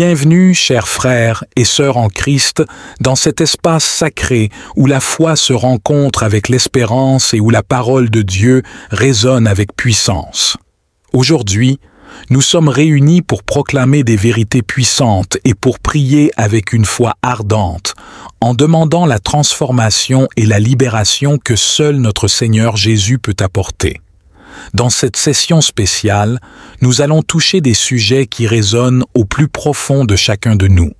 Bienvenue, chers frères et sœurs en Christ, dans cet espace sacré où la foi se rencontre avec l'espérance et où la parole de Dieu résonne avec puissance. Aujourd'hui, nous sommes réunis pour proclamer des vérités puissantes et pour prier avec une foi ardente, en demandant la transformation et la libération que seul notre Seigneur Jésus peut apporter. Dans cette session spéciale, nous allons toucher des sujets qui résonnent au plus profond de chacun de nous.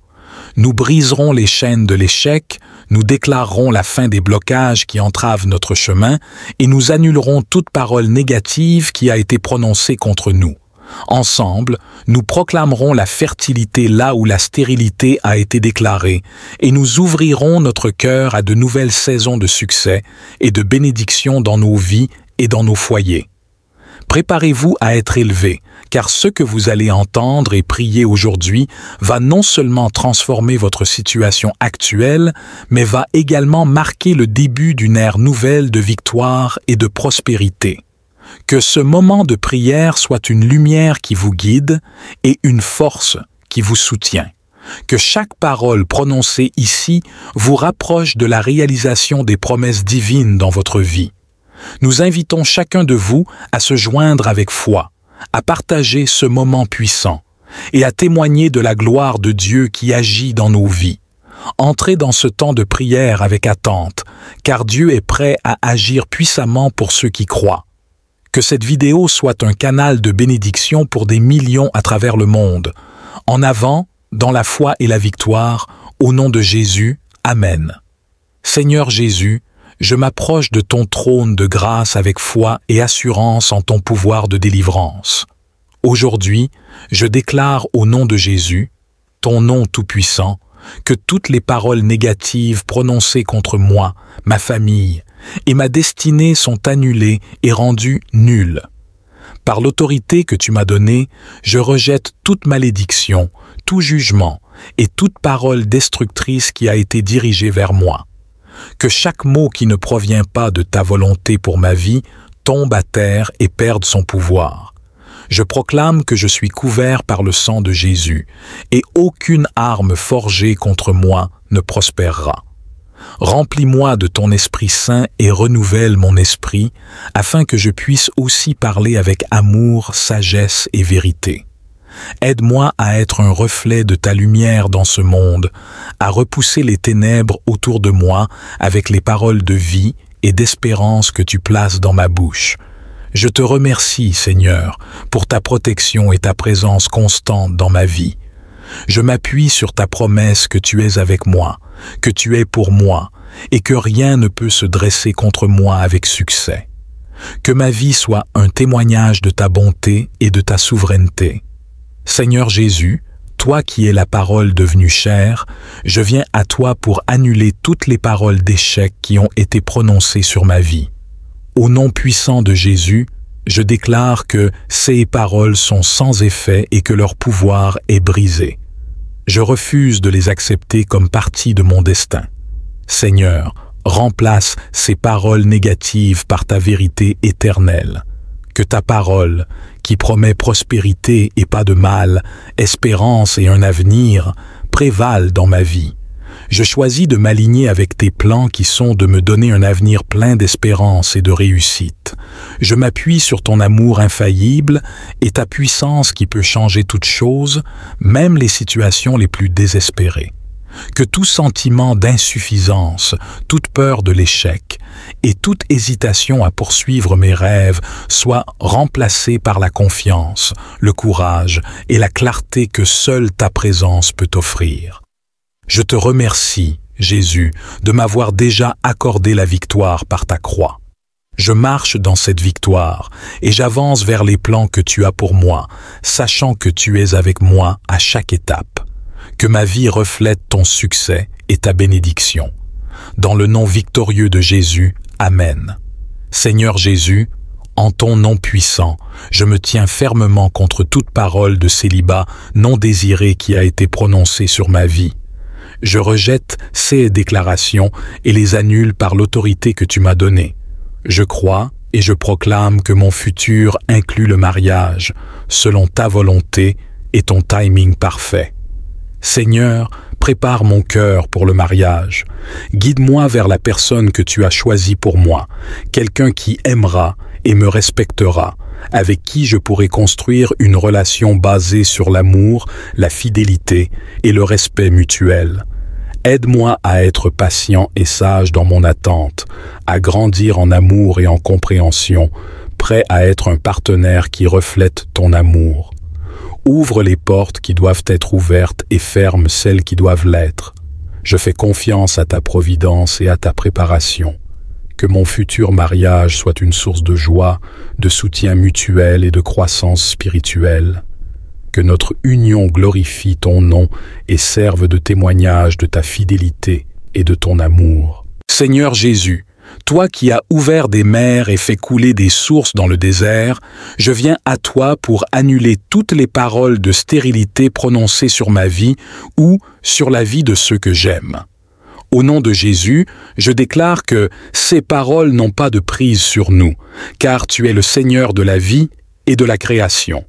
Nous briserons les chaînes de l'échec, nous déclarerons la fin des blocages qui entravent notre chemin et nous annulerons toute parole négative qui a été prononcée contre nous. Ensemble, nous proclamerons la fertilité là où la stérilité a été déclarée et nous ouvrirons notre cœur à de nouvelles saisons de succès et de bénédiction dans nos vies et dans nos foyers. Préparez-vous à être élevés, car ce que vous allez entendre et prier aujourd'hui va non seulement transformer votre situation actuelle, mais va également marquer le début d'une ère nouvelle de victoire et de prospérité. Que ce moment de prière soit une lumière qui vous guide et une force qui vous soutient. Que chaque parole prononcée ici vous rapproche de la réalisation des promesses divines dans votre vie. Nous invitons chacun de vous à se joindre avec foi, à partager ce moment puissant et à témoigner de la gloire de Dieu qui agit dans nos vies. Entrez dans ce temps de prière avec attente, car Dieu est prêt à agir puissamment pour ceux qui croient. Que cette vidéo soit un canal de bénédiction pour des millions à travers le monde. En avant, dans la foi et la victoire, au nom de Jésus, Amen. Seigneur Jésus, je m'approche de ton trône de grâce avec foi et assurance en ton pouvoir de délivrance. Aujourd'hui, je déclare au nom de Jésus, ton nom tout-puissant, que toutes les paroles négatives prononcées contre moi, ma famille et ma destinée sont annulées et rendues nulles. Par l'autorité que tu m'as donnée, je rejette toute malédiction, tout jugement et toute parole destructrice qui a été dirigée vers moi. Que chaque mot qui ne provient pas de ta volonté pour ma vie tombe à terre et perde son pouvoir. Je proclame que je suis couvert par le sang de Jésus, et aucune arme forgée contre moi ne prospérera. Remplis-moi de ton Esprit Saint et renouvelle mon esprit, afin que je puisse aussi parler avec amour, sagesse et vérité. Aide-moi à être un reflet de ta lumière dans ce monde, à repousser les ténèbres autour de moi avec les paroles de vie et d'espérance que tu places dans ma bouche. Je te remercie, Seigneur, pour ta protection et ta présence constante dans ma vie. Je m'appuie sur ta promesse que tu es avec moi, que tu es pour moi, et que rien ne peut se dresser contre moi avec succès. Que ma vie soit un témoignage de ta bonté et de ta souveraineté. Seigneur Jésus, toi qui es la parole devenue chair, je viens à toi pour annuler toutes les paroles d'échec qui ont été prononcées sur ma vie. Au nom puissant de Jésus, je déclare que ces paroles sont sans effet et que leur pouvoir est brisé. Je refuse de les accepter comme partie de mon destin. Seigneur, remplace ces paroles négatives par ta vérité éternelle. Que ta parole, qui promet prospérité et pas de mal, espérance et un avenir, prévale dans ma vie. Je choisis de m'aligner avec tes plans qui sont de me donner un avenir plein d'espérance et de réussite. Je m'appuie sur ton amour infaillible et ta puissance qui peut changer toute chose, même les situations les plus désespérées. Que tout sentiment d'insuffisance, toute peur de l'échec et toute hésitation à poursuivre mes rêves soient remplacés par la confiance, le courage et la clarté que seule ta présence peut offrir. Je te remercie, Jésus, de m'avoir déjà accordé la victoire par ta croix. Je marche dans cette victoire et j'avance vers les plans que tu as pour moi, sachant que tu es avec moi à chaque étape. Que ma vie reflète ton succès et ta bénédiction. Dans le nom victorieux de Jésus, Amen. Seigneur Jésus, en ton nom puissant, je me tiens fermement contre toute parole de célibat non désirée qui a été prononcée sur ma vie. Je rejette ces déclarations et les annule par l'autorité que tu m'as donnée. Je crois et je proclame que mon futur inclut le mariage, selon ta volonté et ton timing parfait. Seigneur, prépare mon cœur pour le mariage. Guide-moi vers la personne que tu as choisie pour moi, quelqu'un qui aimera et me respectera, avec qui je pourrai construire une relation basée sur l'amour, la fidélité et le respect mutuel. Aide-moi à être patient et sage dans mon attente, à grandir en amour et en compréhension, prêt à être un partenaire qui reflète ton amour. Ouvre les portes qui doivent être ouvertes et ferme celles qui doivent l'être. Je fais confiance à ta providence et à ta préparation. Que mon futur mariage soit une source de joie, de soutien mutuel et de croissance spirituelle. Que notre union glorifie ton nom et serve de témoignage de ta fidélité et de ton amour. Seigneur Jésus, toi qui as ouvert des mers et fait couler des sources dans le désert, je viens à toi pour annuler toutes les paroles de stérilité prononcées sur ma vie ou sur la vie de ceux que j'aime. Au nom de Jésus, je déclare que ces paroles n'ont pas de prise sur nous, car tu es le Seigneur de la vie et de la création.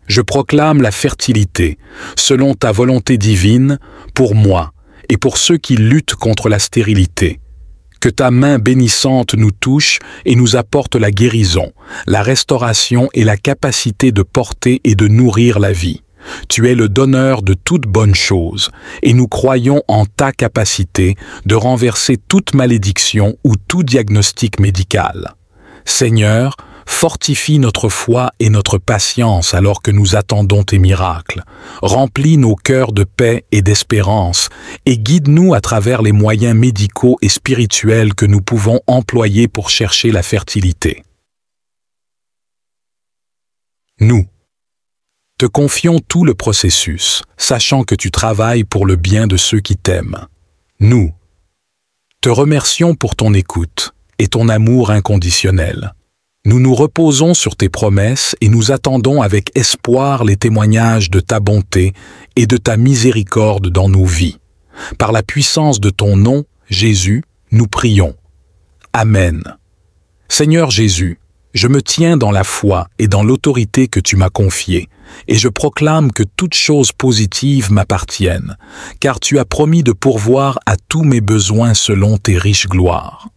Je proclame la fertilité, selon ta volonté divine, pour moi et pour ceux qui luttent contre la stérilité. Que ta main bénissante nous touche et nous apporte la guérison, la restauration et la capacité de porter et de nourrir la vie. Tu es le donneur de toutes bonnes choses, et nous croyons en ta capacité de renverser toute malédiction ou tout diagnostic médical. Seigneur, fortifie notre foi et notre patience alors que nous attendons tes miracles. Remplis nos cœurs de paix et d'espérance et guide-nous à travers les moyens médicaux et spirituels que nous pouvons employer pour chercher la fertilité. Nous te confions tout le processus, sachant que tu travailles pour le bien de ceux qui t'aiment. Nous te remercions pour ton écoute et ton amour inconditionnel. Nous nous reposons sur tes promesses et nous attendons avec espoir les témoignages de ta bonté et de ta miséricorde dans nos vies. Par la puissance de ton nom, Jésus, nous prions. Amen. Seigneur Jésus, je me tiens dans la foi et dans l'autorité que tu m'as confiée, et je proclame que toutes choses positives m'appartiennent, car tu as promis de pourvoir à tous mes besoins selon tes riches gloires.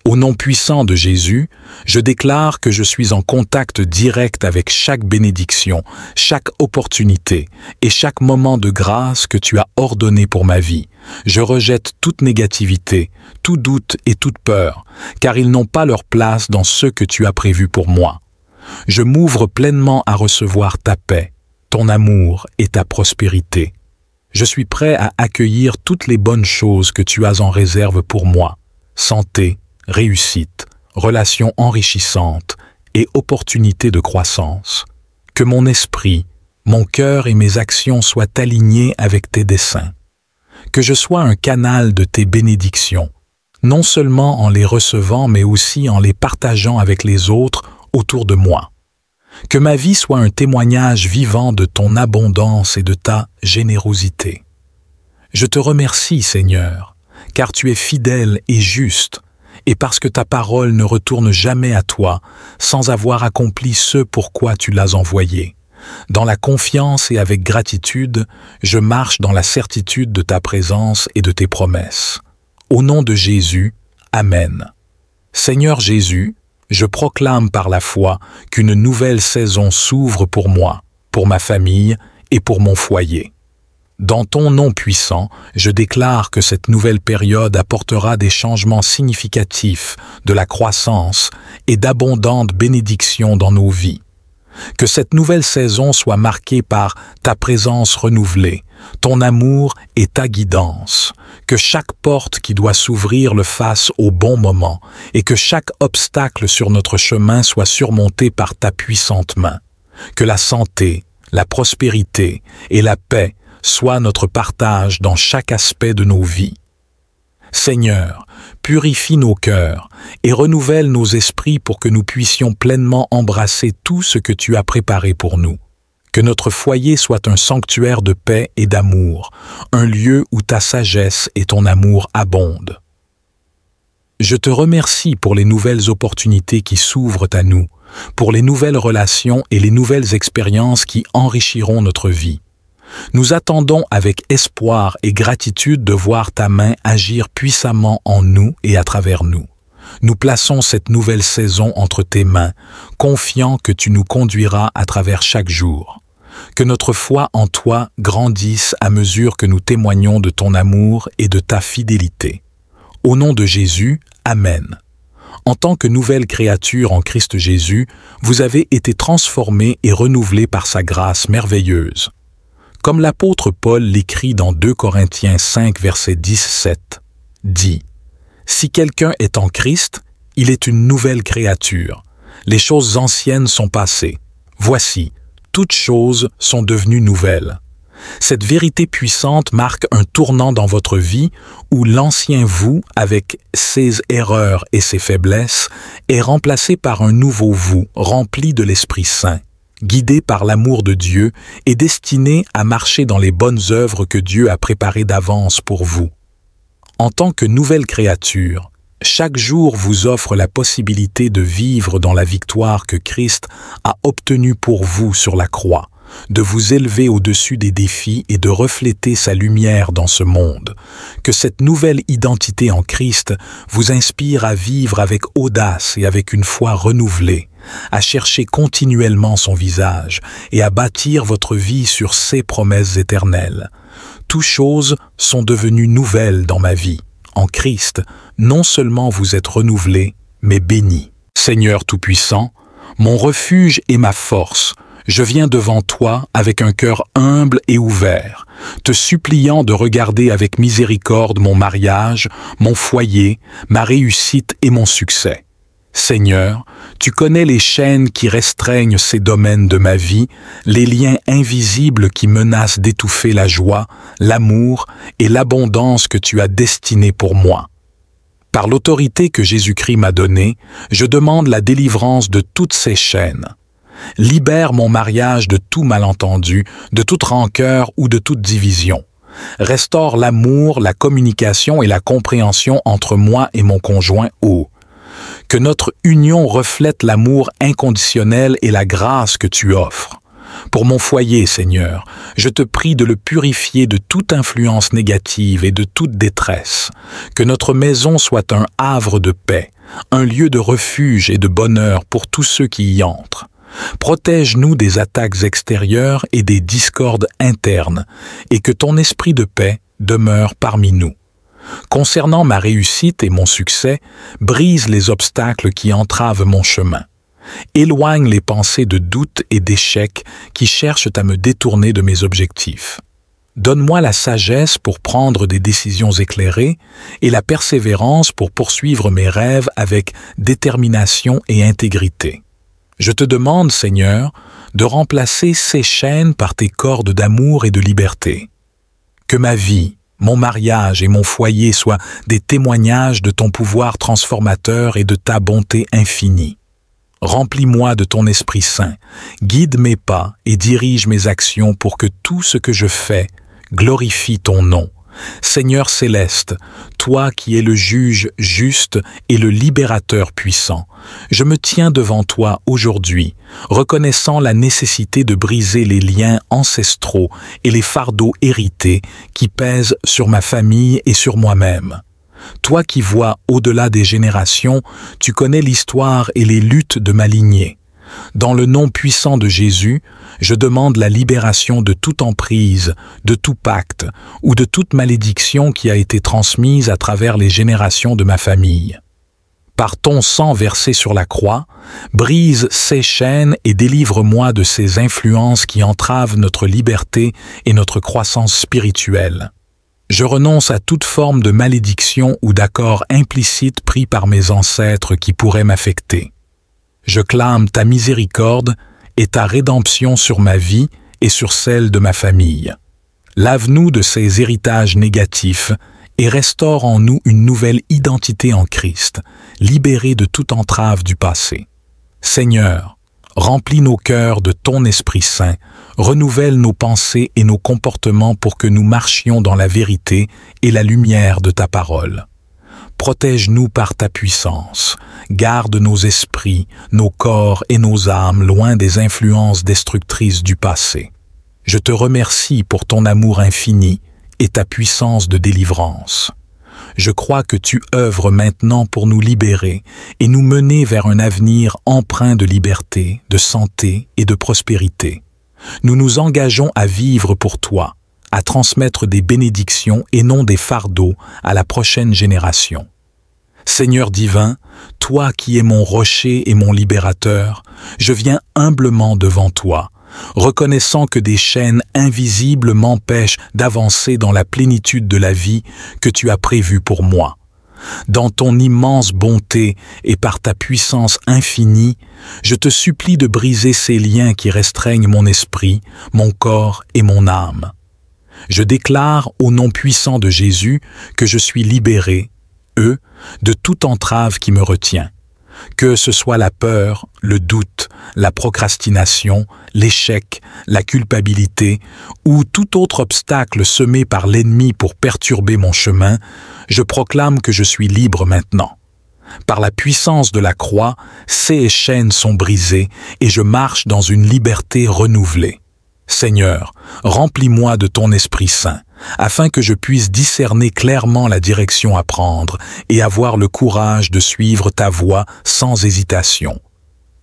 Au nom puissant de Jésus, je déclare que je suis en contact direct avec chaque bénédiction, chaque opportunité et chaque moment de grâce que tu as ordonné pour ma vie. Je rejette toute négativité, tout doute et toute peur, car ils n'ont pas leur place dans ce que tu as prévu pour moi. Je m'ouvre pleinement à recevoir ta paix, ton amour et ta prospérité. Je suis prêt à accueillir toutes les bonnes choses que tu as en réserve pour moi. Santé, réussite, relations enrichissantes et opportunités de croissance. Que mon esprit, mon cœur et mes actions soient alignés avec tes desseins. Que je sois un canal de tes bénédictions, non seulement en les recevant mais aussi en les partageant avec les autres autour de moi. Que ma vie soit un témoignage vivant de ton abondance et de ta générosité. Je te remercie, Seigneur, car tu es fidèle et juste, et parce que ta parole ne retourne jamais à toi sans avoir accompli ce pourquoi tu l'as envoyée. Dans la confiance et avec gratitude, je marche dans la certitude de ta présence et de tes promesses. Au nom de Jésus, Amen. Seigneur Jésus, je proclame par la foi qu'une nouvelle saison s'ouvre pour moi, pour ma famille et pour mon foyer. Dans ton nom puissant, je déclare que cette nouvelle période apportera des changements significatifs, de la croissance et d'abondantes bénédictions dans nos vies. Que cette nouvelle saison soit marquée par ta présence renouvelée, ton amour et ta guidance. Que chaque porte qui doit s'ouvrir le fasse au bon moment et que chaque obstacle sur notre chemin soit surmonté par ta puissante main. Que la santé, la prospérité et la paix soient notre partage dans chaque aspect de nos vies. Seigneur, purifie nos cœurs et renouvelle nos esprits pour que nous puissions pleinement embrasser tout ce que tu as préparé pour nous. Que notre foyer soit un sanctuaire de paix et d'amour, un lieu où ta sagesse et ton amour abondent. Je te remercie pour les nouvelles opportunités qui s'ouvrent à nous, pour les nouvelles relations et les nouvelles expériences qui enrichiront notre vie. Nous attendons avec espoir et gratitude de voir ta main agir puissamment en nous et à travers nous. Nous plaçons cette nouvelle saison entre tes mains, confiants que tu nous conduiras à travers chaque jour. Que notre foi en toi grandisse à mesure que nous témoignons de ton amour et de ta fidélité. Au nom de Jésus, Amen. En tant que nouvelle créature en Christ Jésus, vous avez été transformés et renouvelés par sa grâce merveilleuse. Comme l'apôtre Paul l'écrit dans 2 Corinthiens 5, verset 17, dit « Si quelqu'un est en Christ, il est une nouvelle créature. Les choses anciennes sont passées. Voici, toutes choses sont devenues nouvelles. » Cette vérité puissante marque un tournant dans votre vie où l'ancien vous, avec ses erreurs et ses faiblesses, est remplacé par un nouveau vous, rempli de l'Esprit Saint, guidé par l'amour de Dieu et destiné à marcher dans les bonnes œuvres que Dieu a préparées d'avance pour vous. En tant que nouvelle créature, chaque jour vous offre la possibilité de vivre dans la victoire que Christ a obtenue pour vous sur la croix, de vous élever au-dessus des défis et de refléter sa lumière dans ce monde. Que cette nouvelle identité en Christ vous inspire à vivre avec audace et avec une foi renouvelée, à chercher continuellement son visage et à bâtir votre vie sur ses promesses éternelles. Toutes choses sont devenues nouvelles dans ma vie. En Christ, non seulement vous êtes renouvelés, mais bénis. Seigneur Tout-Puissant, mon refuge et ma force, je viens devant toi avec un cœur humble et ouvert, te suppliant de regarder avec miséricorde mon mariage, mon foyer, ma réussite et mon succès. Seigneur, tu connais les chaînes qui restreignent ces domaines de ma vie, les liens invisibles qui menacent d'étouffer la joie, l'amour et l'abondance que tu as destinées pour moi. Par l'autorité que Jésus-Christ m'a donnée, je demande la délivrance de toutes ces chaînes. Libère mon mariage de tout malentendu, de toute rancœur ou de toute division. Restaure l'amour, la communication et la compréhension entre moi et mon conjoint que notre union reflète l'amour inconditionnel et la grâce que tu offres. Pour mon foyer, Seigneur, je te prie de le purifier de toute influence négative et de toute détresse. Que notre maison soit un havre de paix, un lieu de refuge et de bonheur pour tous ceux qui y entrent. Protège-nous des attaques extérieures et des discordes internes, et que ton esprit de paix demeure parmi nous. Concernant ma réussite et mon succès, brise les obstacles qui entravent mon chemin. Éloigne les pensées de doute et d'échec qui cherchent à me détourner de mes objectifs. Donne-moi la sagesse pour prendre des décisions éclairées et la persévérance pour poursuivre mes rêves avec détermination et intégrité. Je te demande, Seigneur, de remplacer ces chaînes par tes cordes d'amour et de liberté. Que ma vie, mon mariage et mon foyer soient des témoignages de ton pouvoir transformateur et de ta bonté infinie. Remplis-moi de ton Esprit Saint, guide mes pas et dirige mes actions pour que tout ce que je fais glorifie ton nom. Seigneur céleste, toi qui es le juge juste et le libérateur puissant, je me tiens devant toi aujourd'hui, reconnaissant la nécessité de briser les liens ancestraux et les fardeaux hérités qui pèsent sur ma famille et sur moi-même. Toi qui vois au-delà des générations, tu connais l'histoire et les luttes de ma lignée. Dans le nom puissant de Jésus, je demande la libération de toute emprise, de tout pacte ou de toute malédiction qui a été transmise à travers les générations de ma famille. Par ton sang versé sur la croix, brise ces chaînes et délivre-moi de ces influences qui entravent notre liberté et notre croissance spirituelle. Je renonce à toute forme de malédiction ou d'accord implicite pris par mes ancêtres qui pourraient m'affecter. Je clame ta miséricorde et ta rédemption sur ma vie et sur celle de ma famille. Lave-nous de ces héritages négatifs et restaure en nous une nouvelle identité en Christ, libérée de toute entrave du passé. Seigneur, remplis nos cœurs de ton Esprit Saint, renouvelle nos pensées et nos comportements pour que nous marchions dans la vérité et la lumière de ta parole. Protège-nous par ta puissance, garde nos esprits, nos corps et nos âmes loin des influences destructrices du passé. Je te remercie pour ton amour infini et ta puissance de délivrance. Je crois que tu œuvres maintenant pour nous libérer et nous mener vers un avenir empreint de liberté, de santé et de prospérité. Nous nous engageons à vivre pour toi, à transmettre des bénédictions et non des fardeaux à la prochaine génération. Seigneur divin, toi qui es mon rocher et mon libérateur, je viens humblement devant toi, reconnaissant que des chaînes invisibles m'empêchent d'avancer dans la plénitude de la vie que tu as prévue pour moi. Dans ton immense bonté et par ta puissance infinie, je te supplie de briser ces liens qui restreignent mon esprit, mon corps et mon âme. Je déclare au nom puissant de Jésus que je suis libéré, de toute entrave qui me retient. Que ce soit la peur, le doute, la procrastination, l'échec, la culpabilité ou tout autre obstacle semé par l'ennemi pour perturber mon chemin, je proclame que je suis libre maintenant. Par la puissance de la croix, ces chaînes sont brisées et je marche dans une liberté renouvelée. Seigneur, remplis-moi de ton Esprit Saint, afin que je puisse discerner clairement la direction à prendre et avoir le courage de suivre ta voie sans hésitation.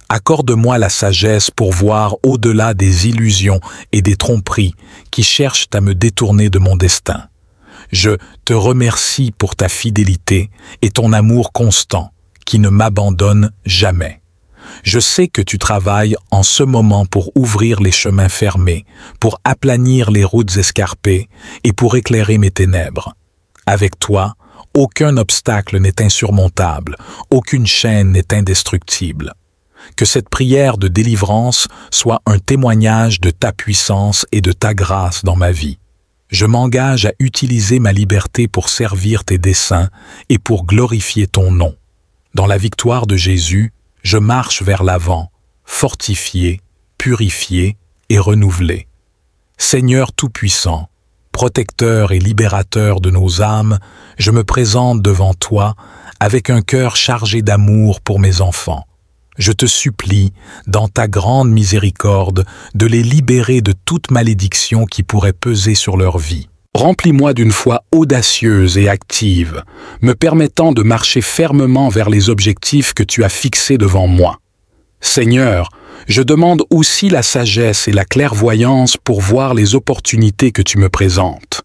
Accorde-moi la sagesse pour voir au-delà des illusions et des tromperies qui cherchent à me détourner de mon destin. Je te remercie pour ta fidélité et ton amour constant qui ne m'abandonne jamais. Je sais que tu travailles en ce moment pour ouvrir les chemins fermés, pour aplanir les routes escarpées et pour éclairer mes ténèbres. Avec toi, aucun obstacle n'est insurmontable, aucune chaîne n'est indestructible. Que cette prière de délivrance soit un témoignage de ta puissance et de ta grâce dans ma vie. Je m'engage à utiliser ma liberté pour servir tes desseins et pour glorifier ton nom. Dans la victoire de Jésus, je marche vers l'avant, fortifié, purifié et renouvelé. Seigneur Tout-Puissant, protecteur et libérateur de nos âmes, je me présente devant toi avec un cœur chargé d'amour pour mes enfants. Je te supplie, dans ta grande miséricorde, de les libérer de toute malédiction qui pourrait peser sur leur vie. Remplis-moi d'une foi audacieuse et active, me permettant de marcher fermement vers les objectifs que tu as fixés devant moi. Seigneur, je demande aussi la sagesse et la clairvoyance pour voir les opportunités que tu me présentes.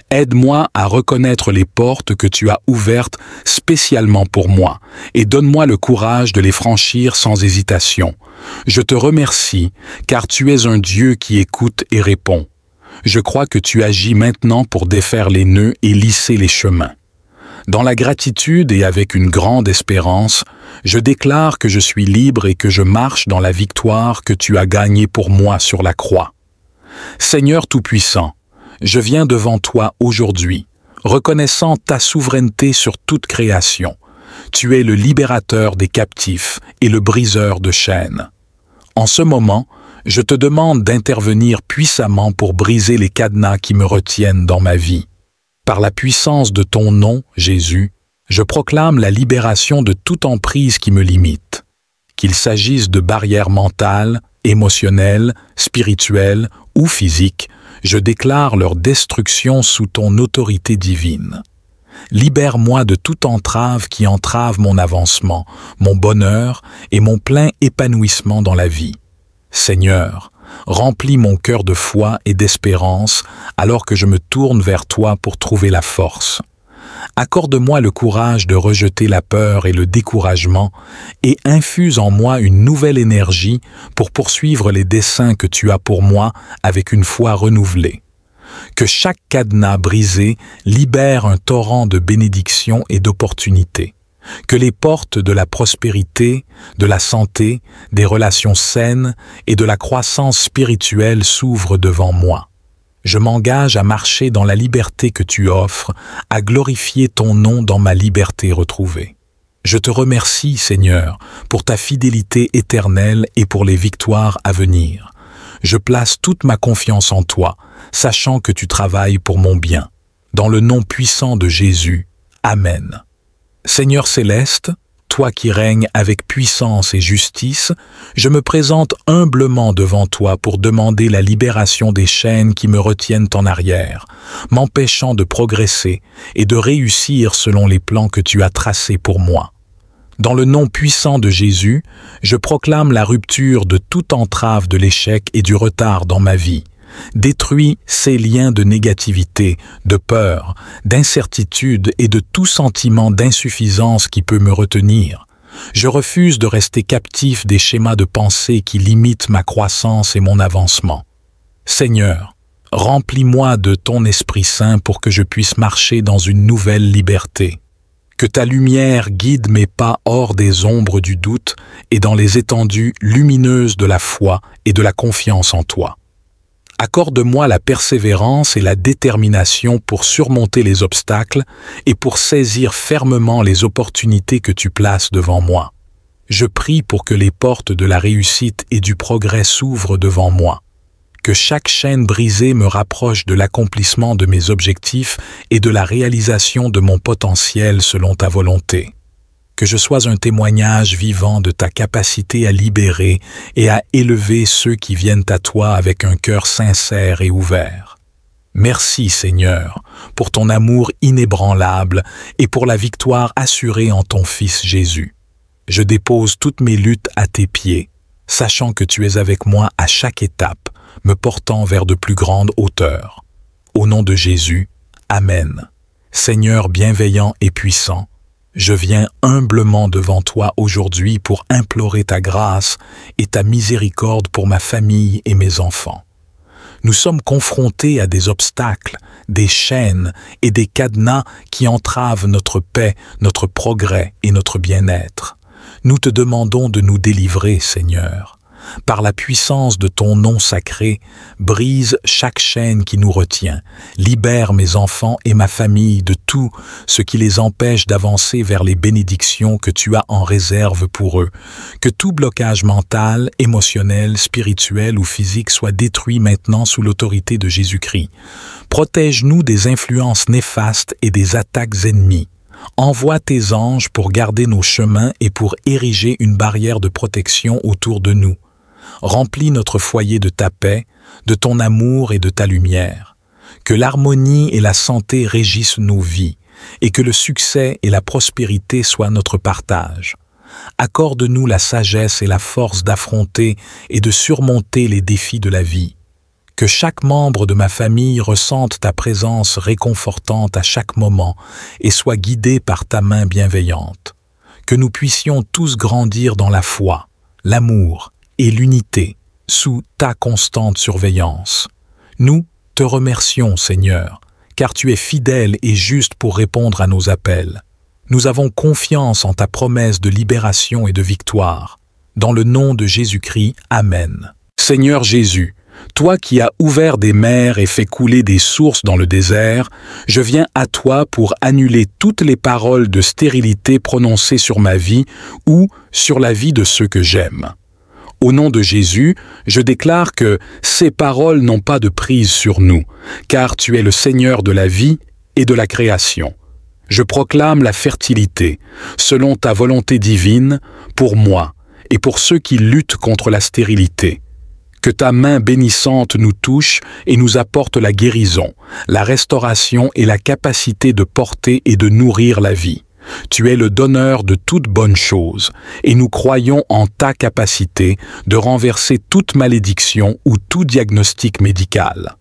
Aide-moi à reconnaître les portes que tu as ouvertes spécialement pour moi et donne-moi le courage de les franchir sans hésitation. Je te remercie car tu es un Dieu qui écoute et répond. Je crois que tu agis maintenant pour défaire les nœuds et lisser les chemins. Dans la gratitude et avec une grande espérance, je déclare que je suis libre et que je marche dans la victoire que tu as gagnée pour moi sur la croix. Seigneur Tout-Puissant, je viens devant toi aujourd'hui, reconnaissant ta souveraineté sur toute création. Tu es le libérateur des captifs et le briseur de chaînes. En ce moment, je te demande d'intervenir puissamment pour briser les cadenas qui me retiennent dans ma vie. Par la puissance de ton nom, Jésus, je proclame la libération de toute emprise qui me limite. Qu'il s'agisse de barrières mentales, émotionnelles, spirituelles ou physiques, je déclare leur destruction sous ton autorité divine. Libère-moi de toute entrave qui entrave mon avancement, mon bonheur et mon plein épanouissement dans la vie. Seigneur, remplis mon cœur de foi et d'espérance alors que je me tourne vers toi pour trouver la force. Accorde-moi le courage de rejeter la peur et le découragement et infuse en moi une nouvelle énergie pour poursuivre les desseins que tu as pour moi avec une foi renouvelée. Que chaque cadenas brisé libère un torrent de bénédictions et d'opportunités. Que les portes de la prospérité, de la santé, des relations saines et de la croissance spirituelle s'ouvrent devant moi. Je m'engage à marcher dans la liberté que tu offres, à glorifier ton nom dans ma liberté retrouvée. Je te remercie, Seigneur, pour ta fidélité éternelle et pour les victoires à venir. Je place toute ma confiance en toi, sachant que tu travailles pour mon bien. Dans le nom puissant de Jésus. Amen. Seigneur céleste, toi qui règnes avec puissance et justice, je me présente humblement devant toi pour demander la libération des chaînes qui me retiennent en arrière, m'empêchant de progresser et de réussir selon les plans que tu as tracés pour moi. Dans le nom puissant de Jésus, je proclame la rupture de toute entrave de l'échec et du retard dans ma vie. Détruis ces liens de négativité, de peur, d'incertitude et de tout sentiment d'insuffisance qui peut me retenir. Je refuse de rester captif des schémas de pensée qui limitent ma croissance et mon avancement. Seigneur, remplis-moi de ton Esprit Saint pour que je puisse marcher dans une nouvelle liberté. Que ta lumière guide mes pas hors des ombres du doute et dans les étendues lumineuses de la foi et de la confiance en toi. Accorde-moi la persévérance et la détermination pour surmonter les obstacles et pour saisir fermement les opportunités que tu places devant moi. Je prie pour que les portes de la réussite et du progrès s'ouvrent devant moi. Que chaque chaîne brisée me rapproche de l'accomplissement de mes objectifs et de la réalisation de mon potentiel selon ta volonté. Que je sois un témoignage vivant de ta capacité à libérer et à élever ceux qui viennent à toi avec un cœur sincère et ouvert. Merci Seigneur, pour ton amour inébranlable et pour la victoire assurée en ton Fils Jésus. Je dépose toutes mes luttes à tes pieds, sachant que tu es avec moi à chaque étape, me portant vers de plus grandes hauteurs. Au nom de Jésus, Amen. Seigneur bienveillant et puissant, je viens humblement devant toi aujourd'hui pour implorer ta grâce et ta miséricorde pour ma famille et mes enfants. Nous sommes confrontés à des obstacles, des chaînes et des cadenas qui entravent notre paix, notre progrès et notre bien-être. Nous te demandons de nous délivrer, Seigneur. Par la puissance de ton nom sacré, brise chaque chaîne qui nous retient, libère mes enfants et ma famille de tout ce qui les empêche d'avancer vers les bénédictions que tu as en réserve pour eux. Que tout blocage mental, émotionnel, spirituel ou physique soit détruit maintenant sous l'autorité de Jésus-Christ. Protège-nous des influences néfastes et des attaques ennemies. Envoie tes anges pour garder nos chemins et pour ériger une barrière de protection autour de nous. Remplis notre foyer de ta paix, de ton amour et de ta lumière. Que l'harmonie et la santé régissent nos vies, et que le succès et la prospérité soient notre partage. Accorde-nous la sagesse et la force d'affronter et de surmonter les défis de la vie. Que chaque membre de ma famille ressente ta présence réconfortante à chaque moment et soit guidé par ta main bienveillante. Que nous puissions tous grandir dans la foi, l'amour et l'unité, sous ta constante surveillance. Nous te remercions, Seigneur, car tu es fidèle et juste pour répondre à nos appels. Nous avons confiance en ta promesse de libération et de victoire. Dans le nom de Jésus-Christ, Amen. Seigneur Jésus, toi qui as ouvert des mers et fait couler des sources dans le désert, je viens à toi pour annuler toutes les paroles de stérilité prononcées sur ma vie ou sur la vie de ceux que j'aime. Au nom de Jésus, je déclare que ces paroles n'ont pas de prise sur nous, car tu es le Seigneur de la vie et de la création. Je proclame la fertilité, selon ta volonté divine, pour moi et pour ceux qui luttent contre la stérilité. Que ta main bénissante nous touche et nous apporte la guérison, la restauration et la capacité de porter et de nourrir la vie. Tu es le donneur de toutes bonnes choses, et nous croyons en ta capacité de renverser toute malédiction ou tout diagnostic médical.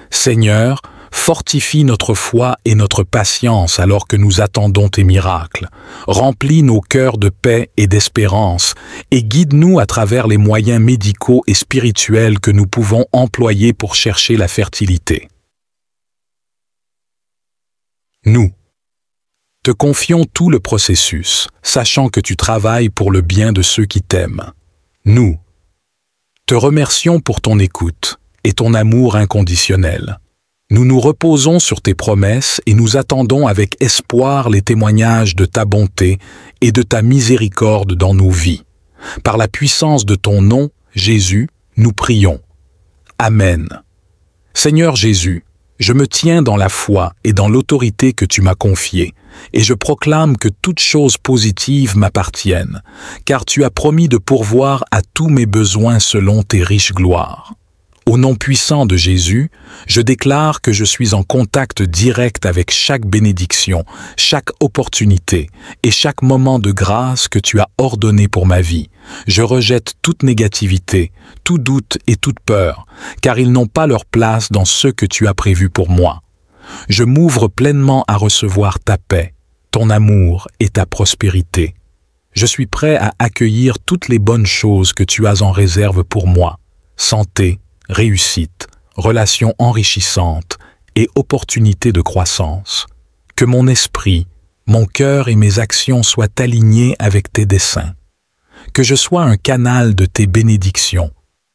Seigneur, fortifie notre foi et notre patience alors que nous attendons tes miracles. Remplis nos cœurs de paix et d'espérance, et guide-nous à travers les moyens médicaux et spirituels que nous pouvons employer pour chercher la fertilité. Nous te confions tout le processus, sachant que tu travailles pour le bien de ceux qui t'aiment. Nous te remercions pour ton écoute et ton amour inconditionnel. Nous nous reposons sur tes promesses et nous attendons avec espoir les témoignages de ta bonté et de ta miséricorde dans nos vies. Par la puissance de ton nom, Jésus, nous prions. Amen. Seigneur Jésus, Je me tiens dans la foi et dans l'autorité que tu m'as confiée, et je proclame que toutes choses positives m'appartiennent, car tu as promis de pourvoir à tous mes besoins selon tes riches gloires. Au nom puissant de Jésus, je déclare que je suis en contact direct avec chaque bénédiction, chaque opportunité et chaque moment de grâce que tu as ordonné pour ma vie. Je rejette toute négativité, tout doute et toute peur, car ils n'ont pas leur place dans ce que tu as prévu pour moi. Je m'ouvre pleinement à recevoir ta paix, ton amour et ta prospérité. Je suis prêt à accueillir toutes les bonnes choses que tu as en réserve pour moi. Santé, réussite, relations enrichissantes et opportunités de croissance. Que mon esprit, mon cœur et mes actions soient alignés avec tes desseins. Que je sois un canal de tes bénédictions,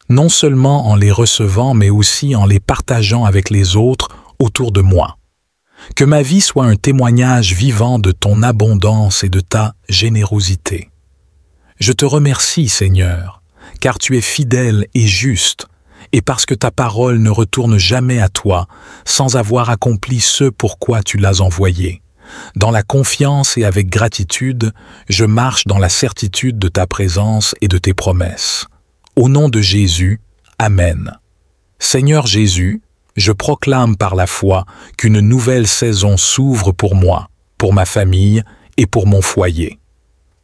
non seulement en les recevant mais aussi en les partageant avec les autres autour de moi. Que ma vie soit un témoignage vivant de ton abondance et de ta générosité. Je te remercie, Seigneur, car tu es fidèle et juste, et parce que ta parole ne retourne jamais à toi sans avoir accompli ce pourquoi tu l'as envoyée. Dans la confiance et avec gratitude, je marche dans la certitude de ta présence et de tes promesses. Au nom de Jésus, Amen. Seigneur Jésus, je proclame par la foi qu'une nouvelle saison s'ouvre pour moi, pour ma famille et pour mon foyer.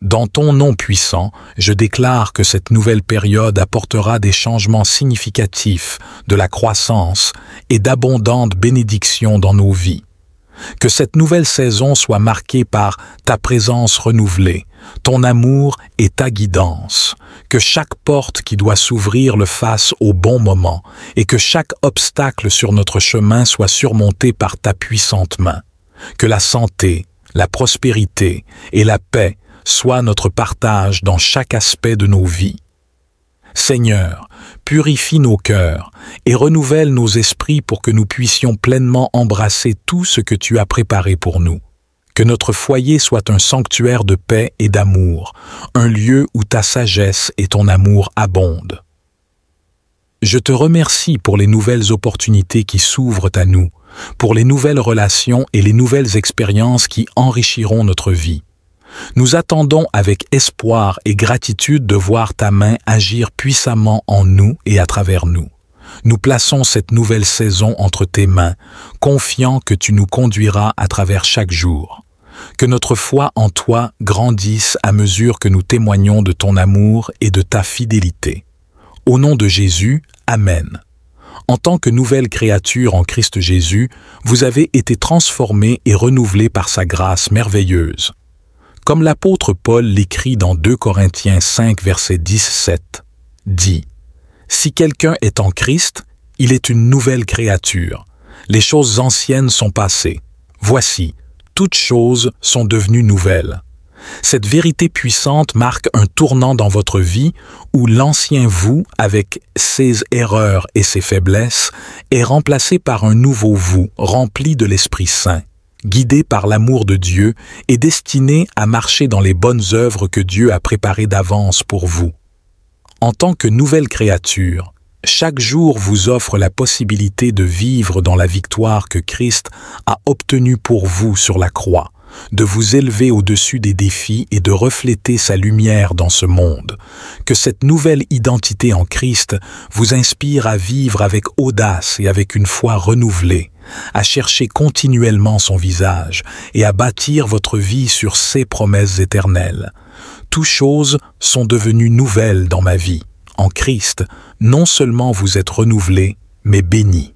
Dans ton nom puissant, je déclare que cette nouvelle période apportera des changements significatifs, de la croissance et d'abondantes bénédictions dans nos vies. Que cette nouvelle saison soit marquée par ta présence renouvelée, ton amour et ta guidance. Que chaque porte qui doit s'ouvrir le fasse au bon moment et que chaque obstacle sur notre chemin soit surmonté par ta puissante main. Que la santé, la prospérité et la paix soient notre partage dans chaque aspect de nos vies. Seigneur, purifie nos cœurs et renouvelle nos esprits pour que nous puissions pleinement embrasser tout ce que tu as préparé pour nous. Que notre foyer soit un sanctuaire de paix et d'amour, un lieu où ta sagesse et ton amour abondent. Je te remercie pour les nouvelles opportunités qui s'ouvrent à nous, pour les nouvelles relations et les nouvelles expériences qui enrichiront notre vie. Nous attendons avec espoir et gratitude de voir ta main agir puissamment en nous et à travers nous. Nous plaçons cette nouvelle saison entre tes mains, confiants que tu nous conduiras à travers chaque jour. Que notre foi en toi grandisse à mesure que nous témoignons de ton amour et de ta fidélité. Au nom de Jésus, Amen. En tant que nouvelle créature en Christ Jésus, vous avez été transformés et renouvelés par sa grâce merveilleuse. Comme l'apôtre Paul l'écrit dans 2 Corinthiens 5, verset 17, dit « Si quelqu'un est en Christ, il est une nouvelle créature. Les choses anciennes sont passées. Voici, toutes choses sont devenues nouvelles. » Cette vérité puissante marque un tournant dans votre vie où l'ancien vous, avec ses erreurs et ses faiblesses, est remplacé par un nouveau vous rempli de l'Esprit Saint, guidé par l'amour de Dieu et destiné à marcher dans les bonnes œuvres que Dieu a préparées d'avance pour vous. En tant que nouvelle créature, chaque jour vous offre la possibilité de vivre dans la victoire que Christ a obtenue pour vous sur la croix, de vous élever au-dessus des défis et de refléter sa lumière dans ce monde. Que cette nouvelle identité en Christ vous inspire à vivre avec audace et avec une foi renouvelée, à chercher continuellement son visage et à bâtir votre vie sur ses promesses éternelles. Toutes choses sont devenues nouvelles dans ma vie. En Christ, non seulement vous êtes renouvelés, mais bénis.